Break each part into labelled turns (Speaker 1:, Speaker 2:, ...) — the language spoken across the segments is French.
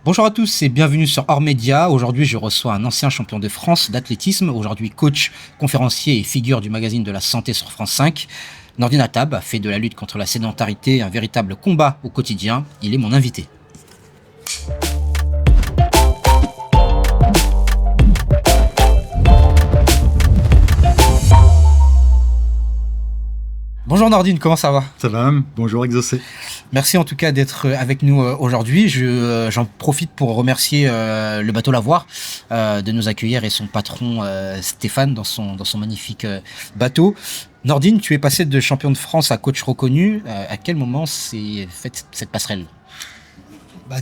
Speaker 1: Bonjour à tous et bienvenue sur Hors Média. Aujourd'hui, je reçois un ancien champion de France d'athlétisme, aujourd'hui coach, conférencier et figure du magazine de la santé sur France 5. Nordine Attab a fait de la lutte contre la sédentarité un véritable combat au quotidien. Il est mon invité. Bonjour Nordine, comment ça va?
Speaker 2: Ça va, bonjour Exaucé.
Speaker 1: Merci en tout cas d'être avec nous aujourd'hui. J'en profite pour remercier le bateau Lavoir de nous accueillir et son patron Stéphane dans son magnifique bateau. Nordine, tu es passé de champion de France à coach reconnu. À quel moment s'est faite cette passerelle?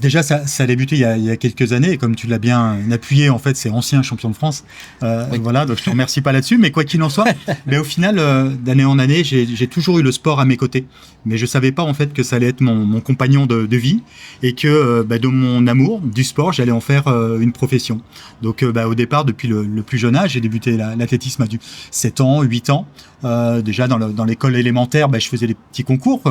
Speaker 2: Déjà, ça a débuté il y a quelques années, et comme tu l'as bien appuyé, en fait, c'est ancien champion de France. Oui. Voilà, donc je te remercie pas là-dessus, mais quoi qu'il en soit, mais au final, d'année en année, j'ai toujours eu le sport à mes côtés. Mais je savais pas en fait que ça allait être mon compagnon de vie, et que de mon amour du sport, j'allais en faire une profession. Donc au départ, depuis le plus jeune âge, j'ai débuté l'athlétisme à 7 ans, 8 ans. Déjà dans l'école élémentaire, je faisais des petits concours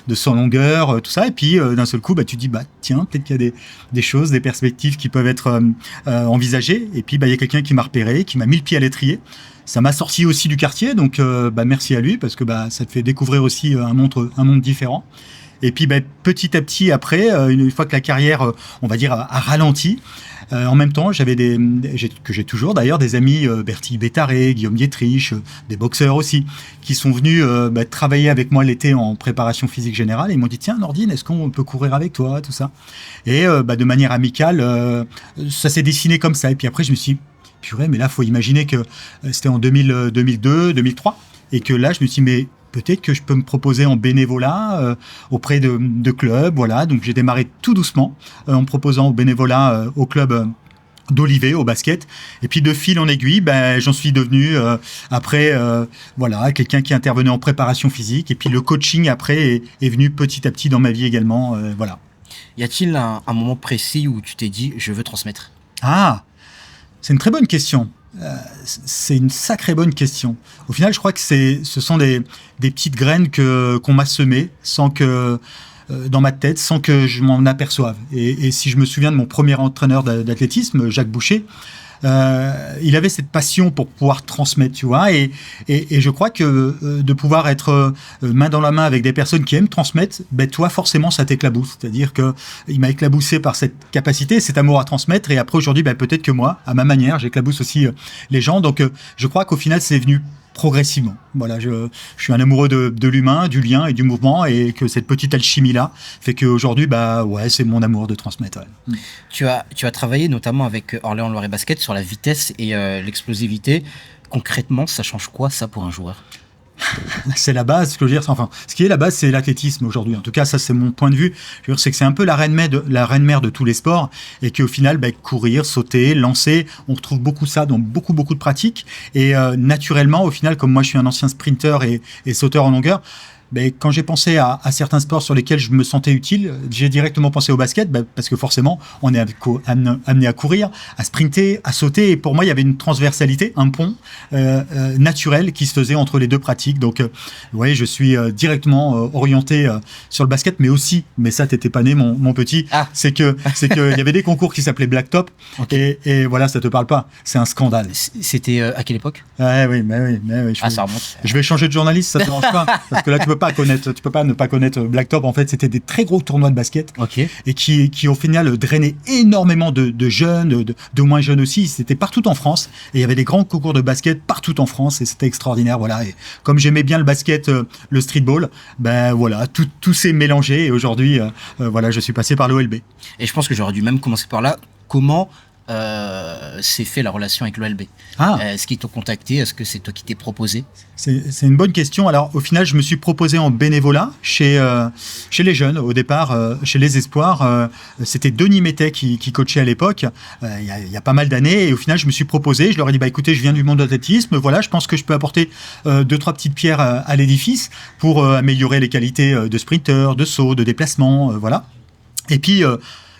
Speaker 2: de 100 longueurs, tout ça, et puis d'un seul coup, tu dis tiens, peut-être qu'il y a des choses, des perspectives qui peuvent être envisagées. Et puis il y a quelqu'un qui m'a repéré, qui m'a mis le pied à l'étrier. Ça m'a sorti aussi du quartier, donc merci à lui, parce que ça te fait découvrir aussi un monde différent. Et puis petit à petit, après, une fois que la carrière, on va dire, a ralenti, en même temps, que j'ai toujours d'ailleurs, des amis, Bertie Bétaré, Guillaume Dietrich, des boxeurs aussi, qui sont venus travailler avec moi l'été en préparation physique générale, et ils m'ont dit tiens Nordine, est-ce qu'on peut courir avec toi, tout ça. Et de manière amicale, ça s'est dessiné comme ça. Et puis après, je me suis dit, purée, mais là, faut imaginer que c'était en 2002, 2003, et que là, je me suis dit, mais peut-être que je peux me proposer en bénévolat auprès de clubs, voilà. Donc j'ai démarré tout doucement en me proposant au bénévolat au club d'Olivet au basket, et puis de fil en aiguille, j'en suis devenu après quelqu'un qui intervenait en préparation physique, et puis le coaching après est venu petit à petit dans ma vie également, voilà.
Speaker 1: Y a-t-il un moment précis où tu t'es dit je veux transmettre?
Speaker 2: C'est une très bonne question. C'est une sacrée bonne question. Au final, je crois que ce sont des petites graines qu'on m'a semées sans que dans ma tête, sans que je m'en aperçoive. Et si je me souviens de mon premier entraîneur d'athlétisme, Jacques Boucher, il avait cette passion pour pouvoir transmettre, tu vois, et je crois que de pouvoir être main dans la main avec des personnes qui aiment transmettre, toi forcément ça t'éclabousse, c'est-à-dire que il m'a éclaboussé par cette capacité, cet amour à transmettre, et après aujourd'hui peut-être que moi, à ma manière, j'éclabousse aussi les gens, donc je crois qu'au final c'est venu progressivement. Voilà, je suis un amoureux de l'humain, du lien et du mouvement, et que cette petite alchimie-là fait qu'aujourd'hui, c'est mon amour de transmettre. Ouais.
Speaker 1: Tu as travaillé notamment avec Orléans Loiret Basket sur la vitesse et l'explosivité. Concrètement, ça change quoi, ça, pour un joueur?
Speaker 2: C'est la base, ce que je veux dire. Enfin, ce qui est la base, c'est l'athlétisme aujourd'hui. En tout cas, ça, c'est mon point de vue. Je veux dire, c'est que c'est un peu la reine mère de tous les sports, et qu'au final, courir, sauter, lancer, on retrouve beaucoup ça dans beaucoup de pratiques. Et naturellement, au final, comme moi, je suis un ancien sprinter et sauteur en longueur, quand j'ai pensé à certains sports sur lesquels je me sentais utile, j'ai directement pensé au basket, parce que forcément, on est amené à courir, à sprinter, à sauter. Et pour moi, il y avait une transversalité, un pont naturel qui se faisait entre les deux pratiques. Donc, je suis directement orienté sur le basket, mais aussi, mais ça, t'étais pas né, mon petit, c'est que il y avait des concours qui s'appelaient Blacktop, okay. et voilà, ça te parle pas. C'est un scandale.
Speaker 1: C'était à quelle époque?
Speaker 2: Oui.
Speaker 1: Ça remonte.
Speaker 2: Je vais changer de journaliste, ça te dérange pas, parce que là, tu peux pas ne pas connaître Blacktop. En fait, c'était des très gros tournois de basket,
Speaker 1: okay.
Speaker 2: Et qui au final drainaient énormément de jeunes, de moins jeunes aussi. C'était partout en France, et il y avait des grands concours de basket partout en France, et c'était extraordinaire. Voilà. Et comme j'aimais bien le basket, le streetball, tout s'est mélangé, et aujourd'hui, je suis passé par l'OLB.
Speaker 1: Et je pense que j'aurais dû même commencer par là. Comment s'est fait la relation avec l'OLB? Est-ce qu'ils t'ont contacté? Est-ce que c'est toi qui t'es proposé?
Speaker 2: C'est une bonne question. Alors, au final, je me suis proposé en bénévolat chez les jeunes. Au départ, chez les Espoirs, c'était Denis Métet qui coachait à l'époque, il y a pas mal d'années. Et au final, je me suis proposé. Je leur ai dit, écoutez, je viens du monde de l'athlétisme. Voilà, je pense que je peux apporter 2-3 petites pierres à l'édifice pour améliorer les qualités de sprinter, de saut, de déplacement. Voilà. Et puis,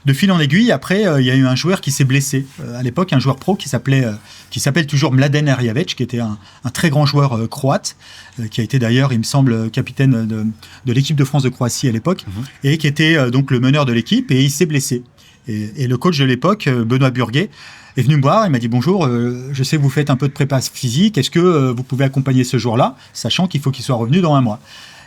Speaker 2: de fil en aiguille, après, il y a eu un joueur qui s'est blessé. À l'époque, un joueur pro qui s'appelle toujours Mladen Erjavec, qui était un très grand joueur croate, qui a été d'ailleurs, il me semble, capitaine de l'équipe de France de Croatie à l'époque, et qui était donc le meneur de l'équipe, et il s'est blessé. Et le coach de l'époque, Benoît Burguet, est venu me voir, il m'a dit bonjour, je sais que vous faites un peu de prépa physique, est-ce que vous pouvez accompagner ce jour-là, sachant qu'il faut qu'il soit revenu dans un mois.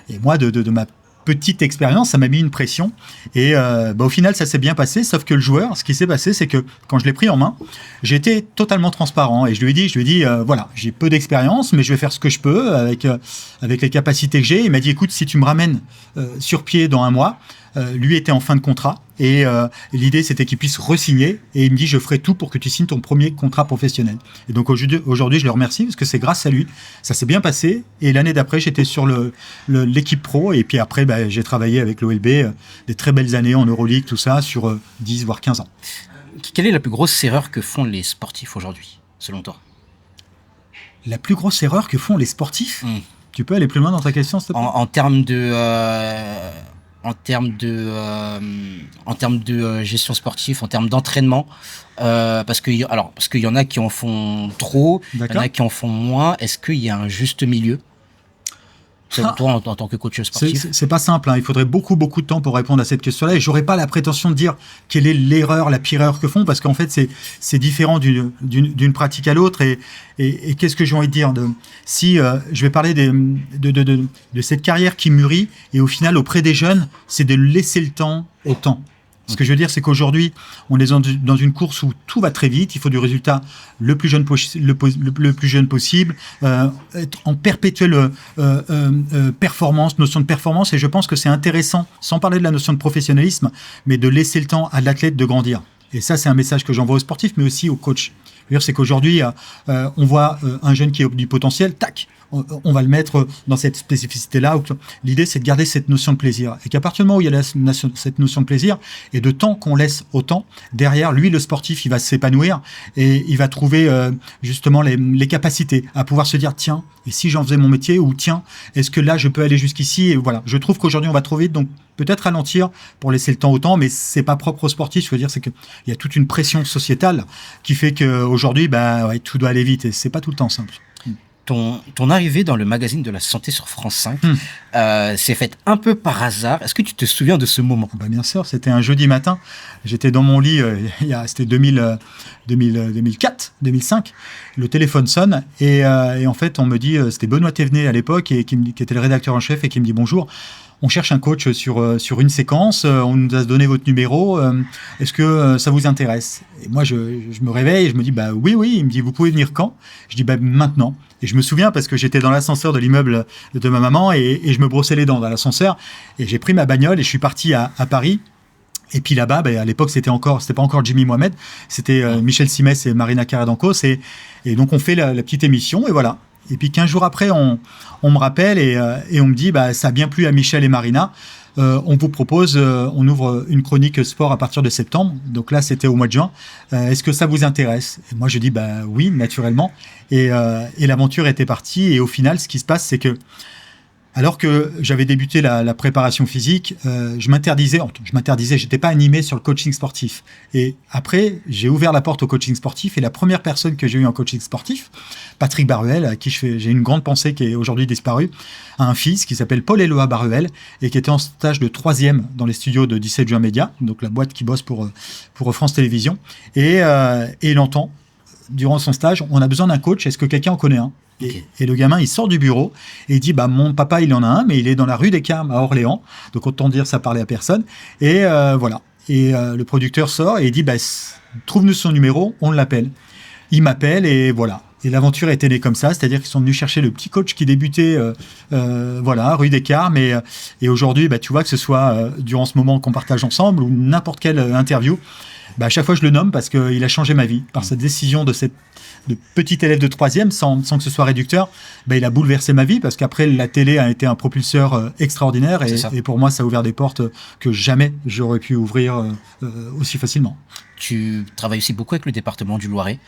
Speaker 2: Et moi, de ma petite expérience, ça m'a mis une pression. Et au final, ça s'est bien passé, sauf que le joueur, ce qui s'est passé, c'est que quand je l'ai pris en main, j'ai été totalement transparent et je lui ai dit, voilà, j'ai peu d'expérience, mais je vais faire ce que je peux avec les capacités que j'ai. Il m'a dit, écoute, si tu me ramènes sur pied dans un mois, lui était en fin de contrat et l'idée c'était qu'il puisse re-signer et il me dit je ferai tout pour que tu signes ton premier contrat professionnel. Et donc aujourd'hui je le remercie parce que c'est grâce à lui, ça s'est bien passé et l'année d'après j'étais sur l'équipe pro et puis après j'ai travaillé avec l'OLB des très belles années en Euroleague, tout ça sur 10 voire 15 ans.
Speaker 1: Quelle est la plus grosse erreur que font les sportifs aujourd'hui, selon toi?
Speaker 2: La plus grosse erreur que font les sportifs Tu peux aller plus loin dans ta question, s'il te plaît?
Speaker 1: En termes de gestion sportive, en termes d'entraînement, parce qu'il y en a qui en font trop, il y en a qui en font moins. Est-ce qu'il y a un juste milieu? Toi, en tant que coach sportif,
Speaker 2: c'est pas simple. Il faudrait beaucoup de temps pour répondre à cette question-là. Et j'aurais pas la prétention de dire quelle est l'erreur, la pire erreur que font, parce qu'en fait, c'est différent d'une pratique à l'autre. Et qu'est-ce que j'ai envie de dire si je vais parler de cette carrière qui mûrit, et au final, auprès des jeunes, c'est de laisser le temps au temps. Ce que je veux dire, c'est qu'aujourd'hui, on est dans une course où tout va très vite. Il faut du résultat le plus jeune possible, être en perpétuelle notion de performance. Et je pense que c'est intéressant, sans parler de la notion de professionnalisme, mais de laisser le temps à l'athlète de grandir. Et ça, c'est un message que j'envoie aux sportifs, mais aussi aux coachs. C'est qu'aujourd'hui, on voit un jeune qui a du potentiel, tac, on va le mettre dans cette spécificité-là. L'idée, c'est de garder cette notion de plaisir. Et qu'à partir du moment où il y a cette notion de plaisir et de temps qu'on laisse au temps, derrière, lui, le sportif, il va s'épanouir et il va trouver justement les capacités à pouvoir se dire, tiens, et si j'en faisais mon métier, ou tiens, est-ce que là, je peux aller jusqu'ici? Et voilà, je trouve qu'aujourd'hui, on va trop vite, donc peut-être ralentir pour laisser le temps au temps, mais c'est pas propre aux sportifs. Je veux dire, c'est qu'il y a toute une pression sociétale qui fait qu'aujourd'hui, tout doit aller vite et c'est pas tout le temps simple.
Speaker 1: Ton arrivée dans le magazine de la santé sur France 5 s'est faite un peu par hasard. Est-ce que tu te souviens de ce moment?
Speaker 2: Bien sûr, c'était un jeudi matin. J'étais dans mon lit, c'était 2004, 2005. Le téléphone sonne et en fait, on me dit, c'était Benoît Thévenet à l'époque qui était le rédacteur en chef et qui me dit bonjour. On cherche un coach sur une séquence, on nous a donné votre numéro, est-ce que ça vous intéresse? Et moi, je me réveille et je me dis, oui, il me dit, vous pouvez venir quand? Je dis, maintenant. Et je me souviens parce que j'étais dans l'ascenseur de l'immeuble de ma maman et je me brossais les dents dans l'ascenseur et j'ai pris ma bagnole et je suis parti à Paris. Et puis là-bas, à l'époque, c'était pas encore Jimmy Mohamed, c'était Michel Simès et Marina Carré-Dancos et donc on fait la petite émission et voilà. Et puis 15 jours après, on me rappelle et on me dit, ça a bien plu à Michel et Marina. On vous propose, on ouvre une chronique sport à partir de septembre. Donc là, c'était au mois de juin. Est-ce que ça vous intéresse? Et moi, je dis, oui, naturellement. Et l'aventure était partie. Et au final, ce qui se passe, c'est que alors que j'avais débuté la préparation physique, je m'interdisais, j'étais pas animé sur le coaching sportif. Et après, j'ai ouvert la porte au coaching sportif et la première personne que j'ai eue en coaching sportif, Patrick Baruel, à qui j'ai une grande pensée qui est aujourd'hui disparu, a un fils qui s'appelle Paul Eloa Baruel et qui était en stage de 3e dans les studios de 17 juin Média, donc la boîte qui bosse pour France Télévisions. Et il entend, durant son stage, on a besoin d'un coach, est-ce que quelqu'un en connaît un? Okay. Et le gamin, il sort du bureau et il dit, mon papa, il en a un, mais il est dans la rue des Carmes à Orléans. Donc, autant dire, ça parlait à personne. Et voilà. Et le producteur sort et il dit, trouve-nous son numéro, on l'appelle. Il m'appelle et voilà. Et l'aventure était née comme ça, c'est-à-dire qu'ils sont venus chercher le petit coach qui débutait, rue des Carmes. Et aujourd'hui, tu vois, que ce soit durant ce moment qu'on partage ensemble ou n'importe quelle interview, à chaque fois, je le nomme parce qu'il a changé ma vie. Par cette décision de petit élève de 3e, sans que ce soit réducteur, il a bouleversé ma vie parce qu'après, la télé a été un propulseur extraordinaire et pour moi, ça a ouvert des portes que jamais j'aurais pu ouvrir aussi facilement.
Speaker 1: Tu travailles aussi beaucoup avec le département du Loiret.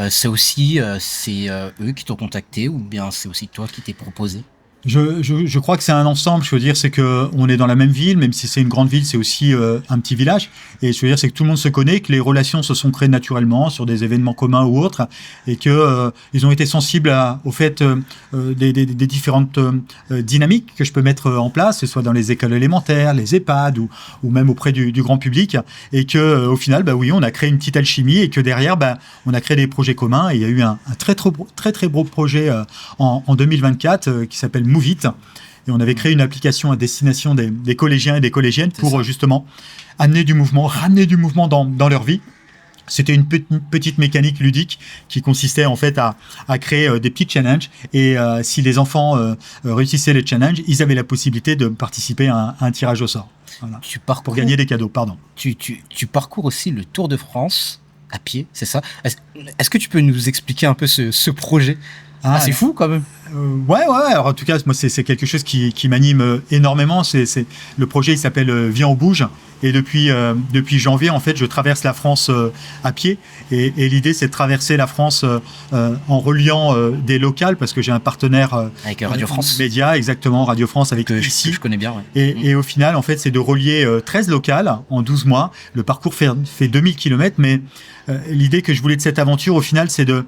Speaker 1: C'est eux qui t'ont contacté ou bien c'est aussi toi qui t'es proposé?
Speaker 2: Je crois que c'est un ensemble. Je veux dire, c'est que on est dans la même ville, même si c'est une grande ville, c'est aussi un petit village. Et je veux dire, c'est que tout le monde se connaît, que les relations se sont créées naturellement sur des événements communs ou autres, et que ils ont été sensibles au fait des différentes dynamiques que je peux mettre en place, que ce soit dans les écoles élémentaires, les EHPAD ou même auprès du grand public, et que au final, bah oui, on a créé une petite alchimie, et que derrière, bah, on a créé des projets communs. Et il y a eu un très beau projet en 2024 qui s'appelle Move It. Et on avait créé une application à destination des collégiens et des collégiennes pour justement amener du mouvement, ramener du mouvement dans leur vie. C'était une petite mécanique ludique qui consistait en fait à créer des petits challenges. Et si les enfants réussissaient les challenges, ils avaient la possibilité de participer à un tirage au sort. Voilà. Pour gagner des cadeaux, pardon.
Speaker 1: Tu parcours aussi le Tour de France à pied, c'est ça? Est-ce que tu peux nous expliquer un peu ce projet? C'est fou quand même.
Speaker 2: Ouais. Alors, en tout cas, moi, c'est quelque chose qui m'anime énormément. Le projet, il s'appelle Viens on bouge. Et depuis janvier, en fait, je traverse la France à pied. Et l'idée, c'est de traverser la France en reliant des locales, parce que j'ai un partenaire
Speaker 1: avec Radio France
Speaker 2: Média, exactement, Radio France, avec
Speaker 1: que je connais bien. Ouais.
Speaker 2: Et au final, en fait, c'est de relier 13 locales en 12 mois. Le parcours fait 2000 km, mais l'idée que je voulais de cette aventure, au final, c'est de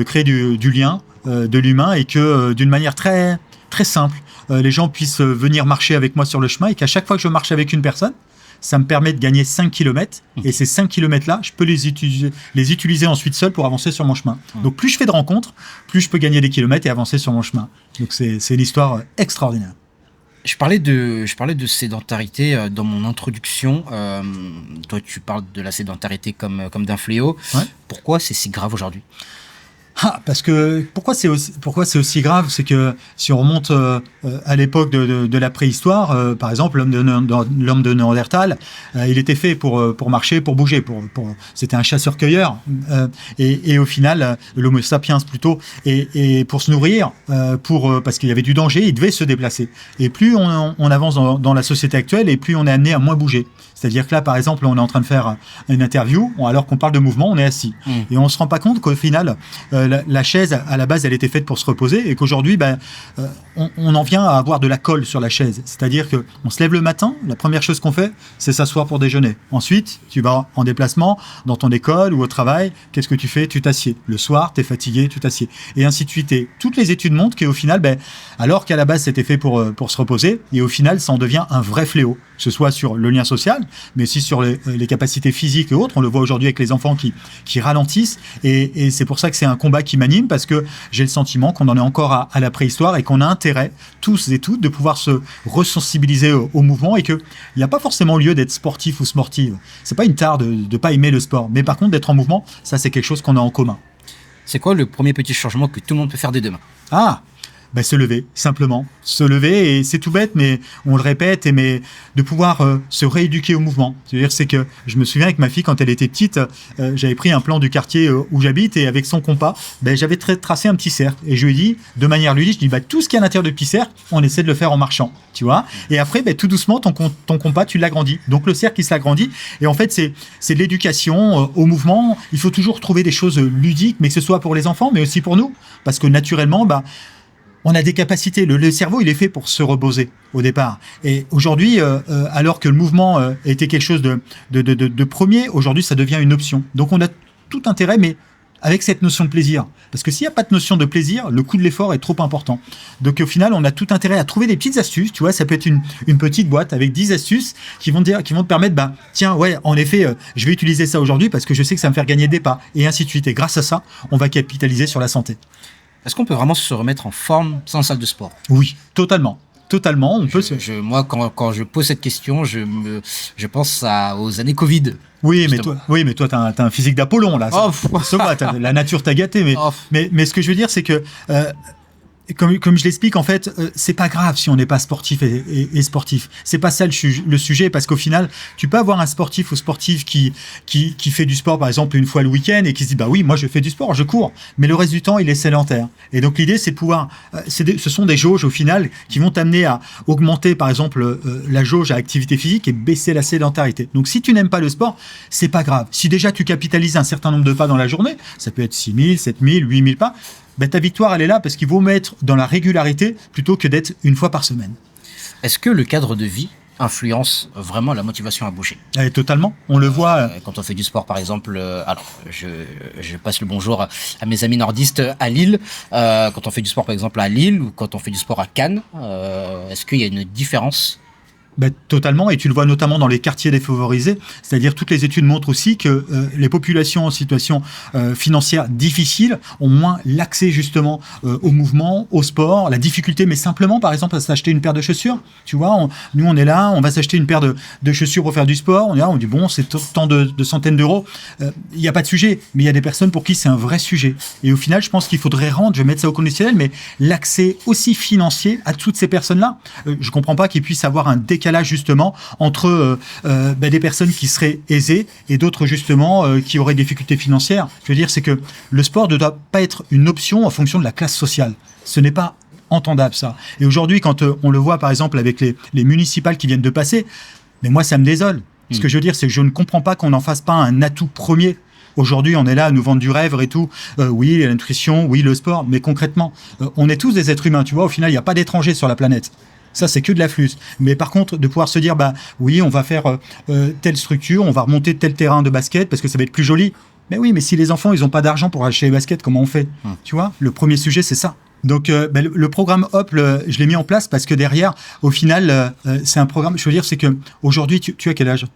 Speaker 2: créer du lien, de l'humain, et que d'une manière très, très simple, les gens puissent venir marcher avec moi sur le chemin, et qu'à chaque fois que je marche avec une personne, ça me permet de gagner 5 km, et ces 5 km-là, je peux les utiliser ensuite seul pour avancer sur mon chemin. Donc plus je fais de rencontres, plus je peux gagner des kilomètres et avancer sur mon chemin. Donc c'est une histoire extraordinaire.
Speaker 1: Je parlais de sédentarité dans mon introduction. Toi, tu parles de la sédentarité comme d'un fléau. Ouais. Pourquoi c'est si grave aujourd'hui ?
Speaker 2: Parce que pourquoi c'est aussi grave, c'est que si on remonte à l'époque de la préhistoire, par exemple l'homme de Néandertal, il était fait pour marcher, pour bouger, c'était un chasseur-cueilleur, et au final l'homo sapiens plutôt, et pour se nourrir, parce qu'il y avait du danger, il devait se déplacer. Et plus on avance dans la société actuelle, et plus on est amené à moins bouger. C'est-à-dire que là, par exemple, on est en train de faire une interview, alors qu'on parle de mouvement, on est assis. Et on se rend pas compte qu'au final, la chaise, à la base, elle était faite pour se reposer, et qu'aujourd'hui, on en vient à avoir de la colle sur la chaise. C'est-à-dire qu'on se lève le matin, la première chose qu'on fait, c'est s'asseoir pour déjeuner. Ensuite, tu vas en déplacement, dans ton école ou au travail, qu'est-ce que tu fais ? Tu t'assieds. Le soir, tu es fatigué, tu t'assieds. Et ainsi de suite. Et toutes les études montrent qu'au final, alors qu'à la base, c'était fait pour se reposer, et au final, ça en devient un vrai fléau. Que ce soit sur le lien social, mais aussi sur les capacités physiques et autres. On le voit aujourd'hui avec les enfants qui ralentissent, et c'est pour ça que c'est un combat qui m'anime, parce que j'ai le sentiment qu'on en est encore à la préhistoire, et qu'on a intérêt, tous et toutes, de pouvoir se resensibiliser au mouvement, et qu'il n'y a pas forcément lieu d'être sportif ou sportive. C'est pas une tare de ne pas aimer le sport, mais par contre d'être en mouvement, ça c'est quelque chose qu'on a en commun.
Speaker 1: C'est quoi le premier petit changement que tout le monde peut faire dès demain ?
Speaker 2: Se lever, simplement. Se lever, et c'est tout bête, mais on le répète, mais de pouvoir se rééduquer au mouvement. C'est-à-dire, c'est que je me souviens avec ma fille, quand elle était petite, j'avais pris un plan du quartier où j'habite, et avec son compas, j'avais tracé un petit cercle. Et je lui ai dit, de manière ludique, je dis, tout ce qui est à l'intérieur du petit cercle, on essaie de le faire en marchant, tu vois. Et après, tout doucement, ton compas, tu l'agrandis. Donc le cercle, il s'agrandit. Et en fait, c'est de l'éducation au mouvement. Il faut toujours trouver des choses ludiques, mais que ce soit pour les enfants, mais aussi pour nous. Parce que naturellement, on a des capacités. Le cerveau, il est fait pour se reposer au départ. Et aujourd'hui, alors que le mouvement était quelque chose de premier, aujourd'hui, ça devient une option. Donc, on a tout intérêt, mais avec cette notion de plaisir. Parce que s'il n'y a pas de notion de plaisir, le coût de l'effort est trop important. Donc, au final, on a tout intérêt à trouver des petites astuces. Tu vois, ça peut être une petite boîte avec 10 astuces qui vont te permettre, tiens, ouais, en effet, je vais utiliser ça aujourd'hui parce que je sais que ça va me faire gagner des pas, et ainsi de suite. Et grâce à ça, on va capitaliser sur la santé.
Speaker 1: Est-ce qu'on peut vraiment se remettre en forme sans salle de sport ?
Speaker 2: Oui, totalement.
Speaker 1: Moi, quand je pose cette question, je pense aux années Covid.
Speaker 2: Oui, mais toi, t'as un physique d'Apollon, là. La nature t'a gâté. Mais ce que je veux dire, c'est que comme je l'explique, en fait, c'est pas grave si on n'est pas sportif et sportif. C'est pas ça le sujet, parce qu'au final, tu peux avoir un sportif ou sportive qui fait du sport, par exemple, une fois le week-end, et qui se dit, oui, moi, je fais du sport, je cours. Mais le reste du temps, il est sédentaire. Et donc, l'idée, c'est de pouvoir, ce sont des jauges, au final, qui vont t'amener à augmenter, par exemple, la jauge à activité physique et baisser la sédentarité. Donc, si tu n'aimes pas le sport, c'est pas grave. Si déjà tu capitalises un certain nombre de pas dans la journée, ça peut être 6 000, 7 000, 8 000 pas, ben, ta victoire, elle est là parce qu'il vaut mettre dans la régularité plutôt que d'être une fois par semaine.
Speaker 1: Est-ce que le cadre de vie influence vraiment la motivation à bouger?
Speaker 2: Totalement, on le voit.
Speaker 1: Quand on fait du sport, par exemple, alors je passe le bonjour à mes amis nordistes à Lille. Quand on fait du sport, par exemple, à Lille ou quand on fait du sport à Cannes, est-ce qu'il y a une différence?
Speaker 2: Ben, totalement, et tu le vois notamment dans les quartiers défavorisés, c'est-à-dire toutes les études montrent aussi que les populations en situation financière difficile ont moins l'accès justement au mouvement, au sport, la difficulté, mais simplement par exemple à s'acheter une paire de chaussures, tu vois, nous on est là, on va s'acheter une paire de chaussures pour faire du sport, on est là, on dit bon c'est tant de centaines d'euros, il n'y a pas de sujet, mais il y a des personnes pour qui c'est un vrai sujet, et au final je pense qu'il faudrait rendre, je vais mettre ça au conditionnel, mais l'accès aussi financier à toutes ces personnes-là, je comprends pas qu'ils puissent avoir un décalage justement entre des personnes qui seraient aisées et d'autres justement qui auraient des difficultés financières. Je veux dire, c'est que le sport ne doit pas être une option en fonction de la classe sociale. Ce n'est pas entendable ça. Et aujourd'hui, quand on le voit par exemple avec les municipales qui viennent de passer, mais moi ça me désole. Ce que je veux dire, c'est que je ne comprends pas qu'on n'en fasse pas un atout premier. Aujourd'hui, on est là à nous vendre du rêve et tout. Oui, la nutrition, oui, le sport. Mais concrètement, on est tous des êtres humains. Tu vois, au final, il n'y a pas d'étrangers sur la planète. Ça, c'est que de la flûte. Mais par contre, de pouvoir se dire, bah oui, on va faire telle structure, on va remonter tel terrain de basket parce que ça va être plus joli. Mais oui, mais si les enfants, ils n'ont pas d'argent pour acheter les baskets, comment on fait? Tu vois, le premier sujet, c'est ça. Donc, le programme HOP, je l'ai mis en place parce que derrière, au final, c'est un programme, je veux dire, c'est que aujourd'hui, tu as quel âge?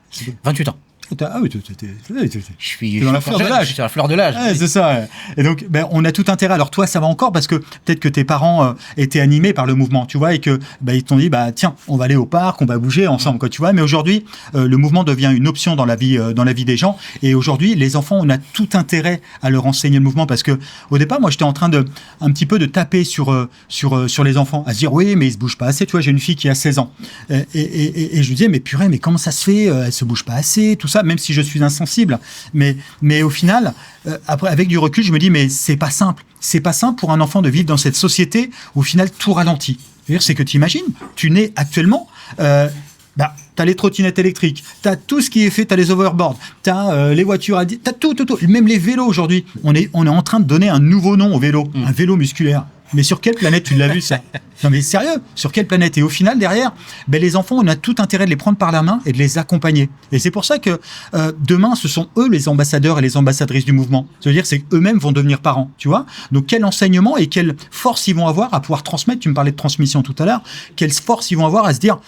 Speaker 1: 28 ans.
Speaker 2: Ah oui,
Speaker 1: Je suis
Speaker 2: dans la fleur de l'âge.
Speaker 1: Je suis dans la fleur de l'âge.
Speaker 2: Ouais, c'est ça. Et donc, on a tout intérêt. Alors toi, ça va encore parce que peut-être que tes parents étaient animés par le mouvement, tu vois, et que ils t'ont dit, tiens, on va aller au parc, on va bouger ensemble, quoi, tu vois. Mais aujourd'hui, le mouvement devient une option dans la vie des gens. Et aujourd'hui, les enfants, on a tout intérêt à leur enseigner le mouvement parce que au départ, moi, j'étais en train un petit peu de taper sur les enfants, à se dire, oui, mais ils se bougent pas assez. Tu vois, j'ai une fille qui a 16 ans et je lui disais, mais purée, mais comment ça se fait? Elle se bouge pas assez, tout ça. Même si je suis insensible, mais au final, après avec du recul, je me dis mais c'est pas simple pour un enfant de vivre dans cette société où au final tout ralentit. C'est que tu imagines, tu nais actuellement, t'as les trottinettes électriques, t'as tout ce qui est fait, t'as les overboards, t'as les voitures, t'as tout, même les vélos aujourd'hui. On est en train de donner un nouveau nom au vélo, un vélo musculaire. Mais sur quelle planète tu l'as vu ça? Non mais sérieux, sur quelle planète? Et au final derrière, les enfants, on a tout intérêt de les prendre par la main et de les accompagner. Et c'est pour ça que demain, ce sont eux les ambassadeurs et les ambassadrices du mouvement. Ça veut dire c'est qu'eux-mêmes vont devenir parents, tu vois. Donc quel enseignement et quelle force ils vont avoir à pouvoir transmettre. Tu me parlais de transmission tout à l'heure. Quelle force ils vont avoir à se dire.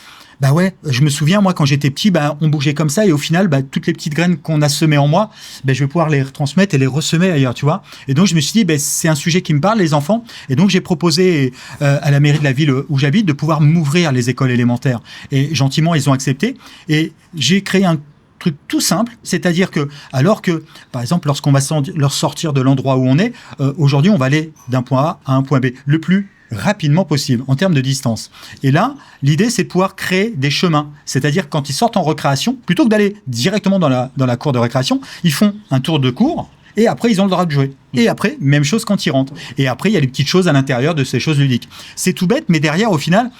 Speaker 2: Bah ouais, je me souviens, moi, quand j'étais petit, on bougeait comme ça et au final, toutes les petites graines qu'on a semées en moi, je vais pouvoir les retransmettre et les ressemer ailleurs, tu vois. Et donc, je me suis dit, c'est un sujet qui me parle, les enfants. Et donc, j'ai proposé à la mairie de la ville où j'habite de pouvoir m'ouvrir les écoles élémentaires. Et gentiment, ils ont accepté. Et j'ai créé un truc tout simple, c'est-à-dire que, alors que, par exemple, lorsqu'on va leur sortir de l'endroit où on est, aujourd'hui, on va aller d'un point A à un point B, le plus rapidement possible en termes de distance. Et là, l'idée, c'est de pouvoir créer des chemins. C'est-à-dire quand ils sortent en récréation, plutôt que d'aller directement dans la cour de récréation, ils font un tour de cours et après, ils ont le droit de jouer. Et après, même chose quand ils rentrent. Et après, il y a les petites choses à l'intérieur de ces choses ludiques. C'est tout bête, mais derrière, au final,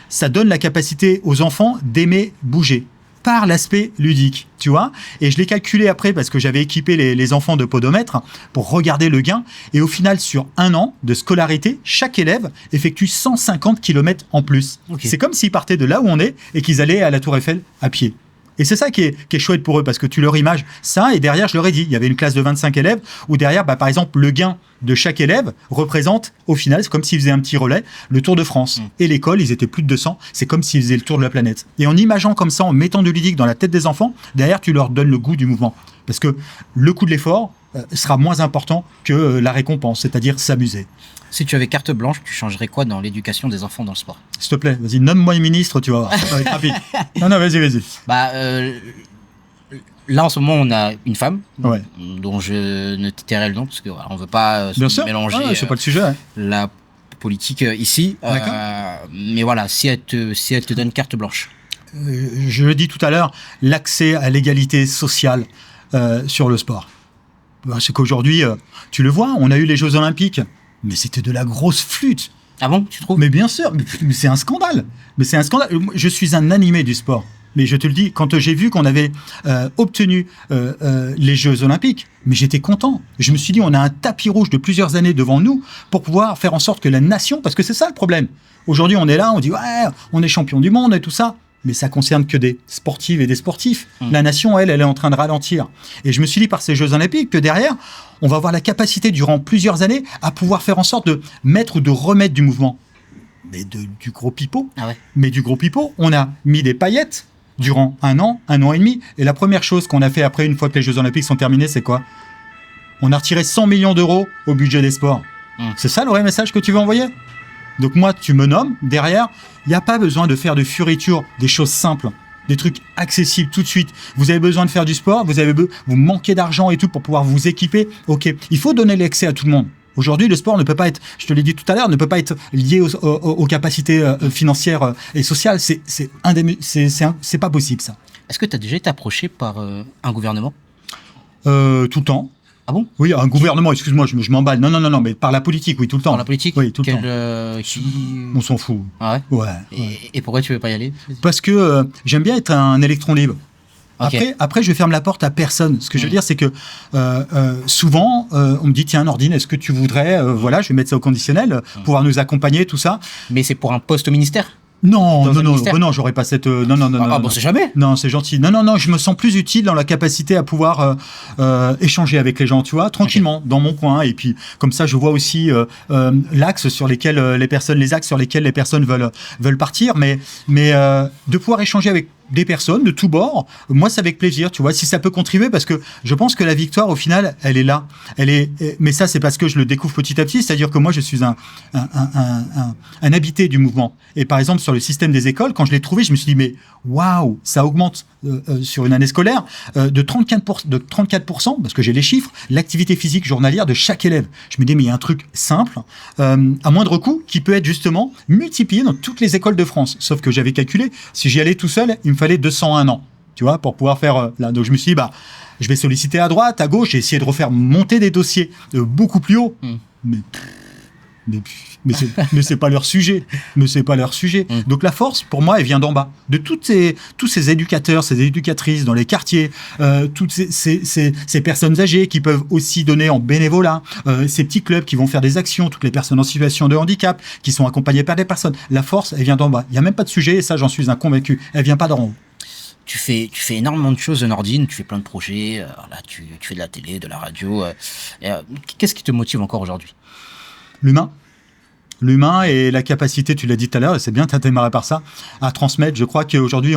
Speaker 2: ça donne la capacité aux enfants d'aimer bouger par l'aspect ludique, tu vois. Et je l'ai calculé après parce que j'avais équipé les enfants de podomètres pour regarder le gain. Et au final, sur 1 an de scolarité, chaque élève effectue 150 km en plus. Okay. C'est comme s'ils partaient de là où on est et qu'ils allaient à la Tour Eiffel à pied. Et c'est ça qui est chouette pour eux, parce que tu leur images ça, et derrière, je leur ai dit, il y avait une classe de 25 élèves, où derrière, par exemple, le gain de chaque élève représente, au final, c'est comme s'ils faisaient un petit relais, le Tour de France. Et l'école, ils étaient plus de 200, c'est comme s'ils faisaient le tour de la planète. Et en imageant comme ça, en mettant du ludique dans la tête des enfants, derrière, tu leur donnes le goût du mouvement. Parce que le coût de l'effort sera moins important que la récompense, c'est-à-dire s'amuser.
Speaker 1: Si tu avais carte blanche, tu changerais quoi dans l'éducation des enfants dans le sport?
Speaker 2: S'il te plaît, vas-y, nomme-moi ministre, tu vas voir. Ça va être rapide. Non, vas-y.
Speaker 1: Là, en ce moment, on a une femme,
Speaker 2: ouais,
Speaker 1: dont je ne tairai le nom, parce qu'on ne veut pas mélanger
Speaker 2: c'est pas le sujet, hein,
Speaker 1: la politique ici. Mais voilà, si elle te donne carte blanche.
Speaker 2: Je le dis tout à l'heure, l'accès à l'égalité sociale sur le sport. C'est qu'aujourd'hui, tu le vois, on a eu les Jeux Olympiques, mais c'était de la grosse flûte.
Speaker 1: Ah bon, tu trouves?
Speaker 2: Mais bien sûr, mais c'est un scandale. Je suis un animé du sport. Mais je te le dis, quand j'ai vu qu'on avait obtenu les Jeux Olympiques, mais j'étais content. Je me suis dit, on a un tapis rouge de plusieurs années devant nous pour pouvoir faire en sorte que la nation, parce que c'est ça le problème. Aujourd'hui, on est là, on dit, ouais, on est champion du monde et tout ça. Mais ça concerne que des sportives et des sportifs. La nation, elle est en train de ralentir. Et je me suis dit par ces Jeux Olympiques que derrière, on va avoir la capacité durant plusieurs années à pouvoir faire en sorte de mettre ou de remettre du mouvement. Mais du gros pipeau.
Speaker 1: Ah ouais.
Speaker 2: Mais du gros pipeau, on a mis des paillettes durant un an et demi. Et la première chose qu'on a fait après, une fois que les Jeux Olympiques sont terminés, c'est quoi? On a retiré 100 millions d'euros au budget des sports. C'est ça le vrai message que tu veux envoyer? Donc moi, tu me nommes, derrière, il n'y a pas besoin de faire de fioritures, des choses simples, des trucs accessibles tout de suite. Vous avez besoin de faire du sport, vous manquez d'argent et tout pour pouvoir vous équiper. Ok, il faut donner l'accès à tout le monde. Aujourd'hui, le sport ne peut pas être, je te l'ai dit tout à l'heure, ne peut pas être lié aux capacités financières et sociales. C'est pas possible, ça.
Speaker 1: Est-ce que tu as déjà été approché par un gouvernement?
Speaker 2: Tout le temps.
Speaker 1: Ah bon?
Speaker 2: Oui, un gouvernement, excuse-moi, je m'emballe. Non, mais par la politique, oui, tout le temps.
Speaker 1: Par la politique?
Speaker 2: Oui, tout le temps. On s'en fout.
Speaker 1: Ah ouais?
Speaker 2: Ouais.
Speaker 1: Et pourquoi tu veux pas y aller?
Speaker 2: Parce que j'aime bien être un électron libre.
Speaker 1: Okay.
Speaker 2: Après, je ferme la porte à personne. Ce que je veux dire, c'est que souvent, on me dit, tiens, Nordine, est-ce que tu voudrais, voilà, je vais mettre ça au conditionnel, pouvoir nous accompagner, tout ça.
Speaker 1: Mais c'est pour un poste au ministère?
Speaker 2: Non, j'aurais pas cette. Non.
Speaker 1: Bon, c'est jamais.
Speaker 2: Non, c'est gentil. Non, je me sens plus utile dans la capacité à pouvoir échanger avec les gens, tu vois, tranquillement, dans mon coin. Et puis, comme ça, je vois aussi l'axe sur lesquels les axes sur lesquels les personnes veulent partir, mais de pouvoir échanger avec des personnes de tous bords, moi c'est avec plaisir, tu vois, si ça peut contribuer, parce que je pense que la victoire au final elle est là, mais ça c'est parce que je le découvre petit à petit, c'est-à-dire que moi je suis un habité du mouvement, et par exemple sur le système des écoles, quand je l'ai trouvé, je me suis dit mais waouh, ça augmente sur une année scolaire de 34%, parce que j'ai les chiffres, l'activité physique journalière de chaque élève. Je me dis mais il y a un truc simple, à moindre coût, qui peut être justement multiplié dans toutes les écoles de France, sauf que j'avais calculé, si j'y allais tout seul, il me fallait 201 ans, tu vois, pour pouvoir faire là. Donc je me suis dit, je vais solliciter à droite, à gauche, et essayer de refaire monter des dossiers beaucoup plus haut. Mais c'est pas leur sujet. Donc la force, pour moi, elle vient d'en bas. De tous ces éducateurs, ces éducatrices dans les quartiers, toutes ces personnes âgées qui peuvent aussi donner en bénévolat, ces petits clubs qui vont faire des actions, toutes les personnes en situation de handicap, qui sont accompagnées par des personnes. La force, elle vient d'en bas. Il n'y a même pas de sujet, et ça, j'en suis un convaincu. Elle vient pas d'en haut.
Speaker 1: Tu fais énormément de choses, Nordine, tu fais plein de projets, là, tu fais de la télé, de la radio. Qu'est-ce qui te motive encore aujourd'hui?
Speaker 2: L'humain et la capacité, tu l'as dit tout à l'heure, et c'est bien, tu as démarré par ça, à transmettre. Je crois qu'aujourd'hui,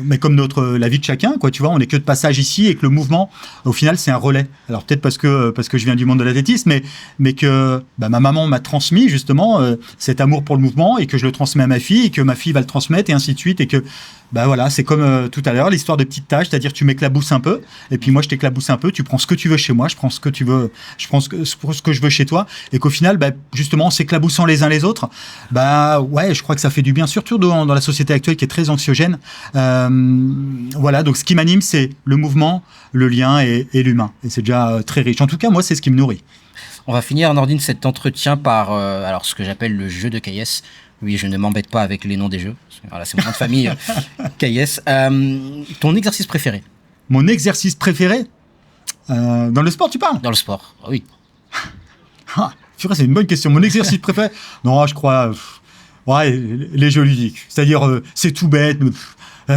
Speaker 2: mais comme la vie de chacun, quoi, tu vois, on n'est que de passage ici, et que le mouvement, au final, c'est un relais. Alors peut-être parce que je viens du monde de l'athlétisme, mais que ma maman m'a transmis justement cet amour pour le mouvement, et que je le transmets à ma fille, et que ma fille va le transmettre, et ainsi de suite, et que voilà, c'est comme tout à l'heure, l'histoire de petites tâches, c'est-à-dire tu m'éclabousses un peu, et puis moi je t'éclabousse un peu, tu prends ce que tu veux chez moi, je prends ce que tu veux, je prends ce que je veux chez toi, et qu'au final, justement, en s'éclaboussant les uns les autres, ouais, je crois que ça fait du bien, surtout dans la société actuelle qui est très anxiogène. Voilà, donc ce qui m'anime, c'est le mouvement, le lien et l'humain, et c'est déjà très riche. En tout cas, moi, c'est ce qui me nourrit.
Speaker 1: On va finir, Nordine, cet entretien par alors ce que j'appelle le jeu de Caillès. Oui, je ne m'embête pas avec les noms des jeux. Voilà, c'est mon nom de famille, Caillès. Ton exercice préféré?
Speaker 2: Mon exercice préféré dans le sport, tu parles?
Speaker 1: Dans le sport, oui.
Speaker 2: C'est une bonne question. Mon exercice préféré? Non, je crois... les jeux ludiques. C'est-à-dire, c'est tout bête...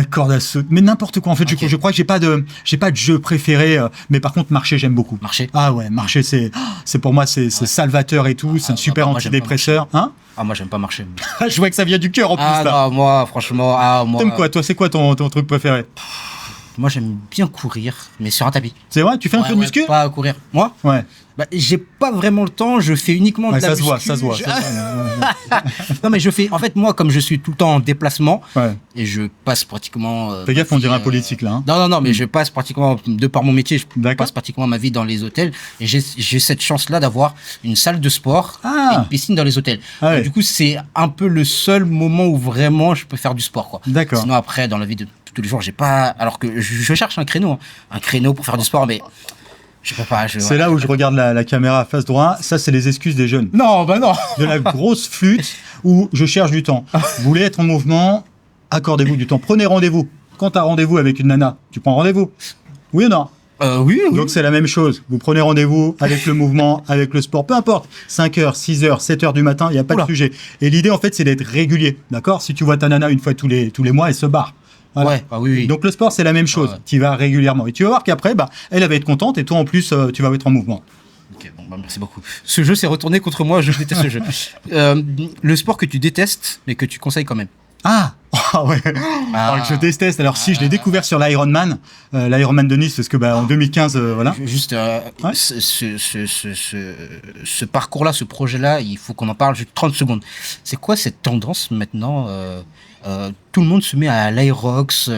Speaker 2: corde à sauter, mais n'importe quoi en fait. Okay. Je crois que j'ai pas de jeu préféré, mais par contre marcher j'aime beaucoup.
Speaker 1: Marcher.
Speaker 2: Ah ouais, marcher c'est pour moi c'est salvateur et tout, c'est un super antidépresseur. Hein?
Speaker 1: Moi j'aime pas marcher.
Speaker 2: Je vois que ça vient du cœur en plus là.
Speaker 1: Non, moi franchement,
Speaker 2: T'aimes quoi toi? C'est quoi ton truc préféré?
Speaker 1: Moi j'aime bien courir, mais sur un tapis.
Speaker 2: C'est vrai? Tu fais un peu de muscu?
Speaker 1: Pas courir. Moi?
Speaker 2: Ouais.
Speaker 1: J'ai pas vraiment le temps, je fais uniquement de la muscu.
Speaker 2: Ça se voit.
Speaker 1: Non mais je fais, en fait moi comme je suis tout le temps en déplacement, et je passe pratiquement...
Speaker 2: Fais gaffe, on dirait un politique là. Hein.
Speaker 1: Non, mais je passe pratiquement, de par mon métier, je passe pratiquement ma vie dans les hôtels, et j'ai cette chance-là d'avoir une salle de sport et une piscine dans les hôtels. Du coup c'est un peu le seul moment où vraiment je peux faire du sport, quoi.
Speaker 2: D'accord.
Speaker 1: Sinon après, dans la vie de tous les jours, j'ai pas... Alors que je cherche un créneau pour faire du sport, mais... Je peux pas.
Speaker 2: C'est là où je regarde la caméra face droit. Ça, c'est les excuses des jeunes.
Speaker 1: Non, non.
Speaker 2: De la grosse flûte où je cherche du temps. Vous voulez être en mouvement, accordez-vous du temps. Prenez rendez-vous. Quand tu as rendez-vous avec une nana, tu prends rendez-vous. Oui ou non?
Speaker 1: Oui.
Speaker 2: Donc c'est la même chose. Vous prenez rendez-vous avec le mouvement, avec le sport, peu importe. 5h, 6h, 7h du matin, il n'y a pas de sujet. Et l'idée, en fait, c'est d'être régulier. D'accord? Si tu vois ta nana une fois tous les mois, elle se barre. Voilà.
Speaker 1: Ouais, oui.
Speaker 2: Donc le sport, c'est la même chose. Tu y vas régulièrement. Et tu vas voir qu'après, elle va être contente et toi, en plus, tu vas être en mouvement.
Speaker 1: Ok, bon, merci beaucoup. Ce jeu s'est retourné contre moi, je déteste ce jeu. Le sport que tu détestes, mais que tu conseilles quand même.
Speaker 2: Ouais. Je déteste. Alors si je l'ai découvert sur l'Ironman, l'Ironman de Nice, parce que en 2015, voilà.
Speaker 1: Juste ce parcours-là, ce projet-là, il faut qu'on en parle juste 30 secondes. C'est quoi cette tendance maintenant tout le monde se met à l'Aerox.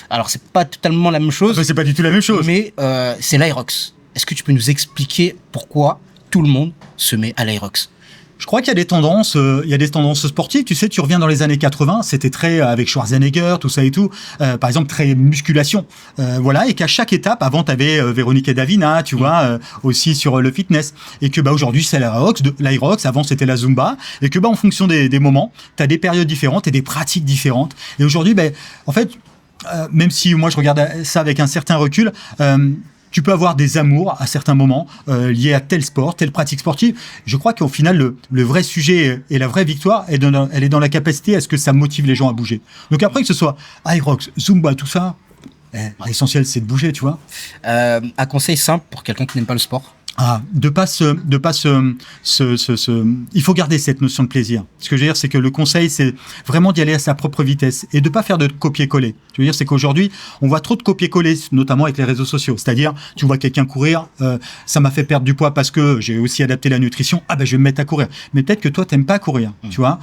Speaker 1: Alors c'est pas totalement la même chose.
Speaker 2: C'est pas du tout la même chose.
Speaker 1: Mais c'est l'Aerox. Est-ce que tu peux nous expliquer pourquoi tout le monde se met à l'Aerox?
Speaker 2: Je crois qu'il y a des tendances, sportives. Tu sais, tu reviens dans les années 80, c'était très avec Schwarzenegger, tout ça et tout. Par exemple, très musculation. Voilà, et qu'à chaque étape, avant, t'avais Véronique et Davina, tu vois, aussi sur le fitness. Et que aujourd'hui, c'est l'Aerox. Avant, c'était la Zumba. Et que en fonction des moments, t'as des périodes différentes et des pratiques différentes. Et aujourd'hui, en fait, même si moi je regarde ça avec un certain recul. Tu peux avoir des amours à certains moments liés à tel sport, telle pratique sportive. Je crois qu'au final, le vrai sujet et la vraie victoire, elle est dans la capacité à ce que ça motive les gens à bouger. Donc après, que ce soit Aerox, Zumba, tout ça, l'essentiel, c'est de bouger, tu vois.
Speaker 1: Un conseil simple pour quelqu'un qui n'aime pas le sport?
Speaker 2: Il faut garder cette notion de plaisir. Ce que je veux dire, c'est que le conseil, c'est vraiment d'y aller à sa propre vitesse et de pas faire de copier-coller. Je veux dire, c'est qu'aujourd'hui, on voit trop de copier-coller, notamment avec les réseaux sociaux. C'est-à-dire, tu vois quelqu'un courir, ça m'a fait perdre du poids parce que j'ai aussi adapté la nutrition. Je vais me mettre à courir. Mais peut-être que toi, t'aimes pas courir, tu vois.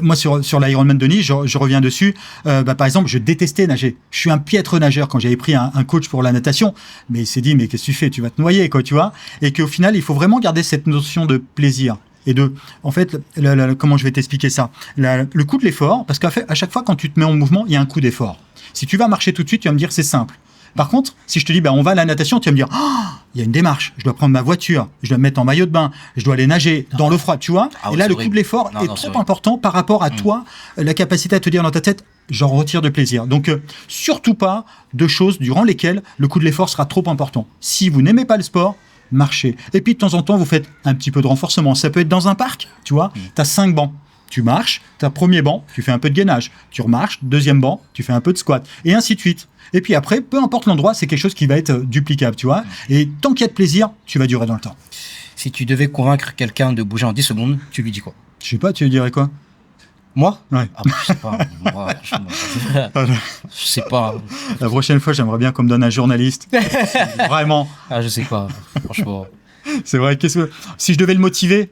Speaker 2: Moi, sur l'Ironman de Nice, je reviens dessus. Par exemple, je détestais nager. Je suis un piètre nageur quand j'avais pris un coach pour la natation. Mais il s'est dit, mais qu'est-ce que tu fais? Tu vas te noyer, quoi, tu vois. Et qu'au final, il faut vraiment garder cette notion de plaisir. Et en fait, comment je vais t'expliquer ça? Le coût de l'effort, parce qu'à chaque fois, quand tu te mets en mouvement, il y a un coût d'effort. Si tu vas marcher tout de suite, tu vas me dire c'est simple. Par contre, si je te dis, on va à la natation, tu vas me dire, il y a une démarche. Je dois prendre ma voiture, je dois me mettre en maillot de bain, je dois aller nager dans l'eau froide, tu vois. Et là, le coût de l'effort est trop important par rapport à toi, la capacité à te dire dans ta tête, j'en retire de plaisir. Donc, surtout pas de choses durant lesquelles le coût de l'effort sera trop important. Si vous n'aimez pas le sport, marchez. Et puis de temps en temps, vous faites un petit peu de renforcement. Ça peut être dans un parc, tu vois. Tu as 5 bancs. Tu marches, tu as premier banc, tu fais un peu de gainage. Tu remarches, deuxième banc, tu fais un peu de squat. Et ainsi de suite. Et puis après, peu importe l'endroit, c'est quelque chose qui va être duplicable, tu vois. Et tant qu'il y a de plaisir, tu vas durer dans le temps.
Speaker 1: Si tu devais convaincre quelqu'un de bouger en 10 secondes, tu lui dis quoi?
Speaker 2: Je sais pas, tu lui dirais quoi?
Speaker 1: Moi?
Speaker 2: Ouais.
Speaker 1: Je sais pas. Moi, je sais pas.
Speaker 2: La prochaine fois, j'aimerais bien qu'on me donne un journaliste. Vraiment.
Speaker 1: Je sais pas, franchement.
Speaker 2: C'est vrai. Si je devais le motiver,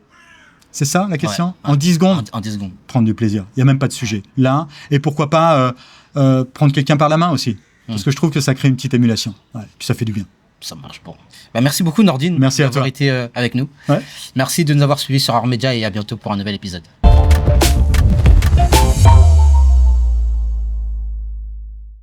Speaker 2: c'est ça la question? En 10 secondes?
Speaker 1: En 10 secondes.
Speaker 2: Prendre du plaisir. Il n'y a même pas de sujet. Là, et pourquoi pas prendre quelqu'un par la main aussi. Parce que je trouve que ça crée une petite émulation. Ouais, puis ça fait du bien.
Speaker 1: Ça marche. Bon. Merci beaucoup, Nordine.
Speaker 2: Merci à toi.
Speaker 1: D'avoir été avec nous.
Speaker 2: Ouais.
Speaker 1: Merci de nous avoir suivis sur Art Media et à bientôt pour un nouvel épisode.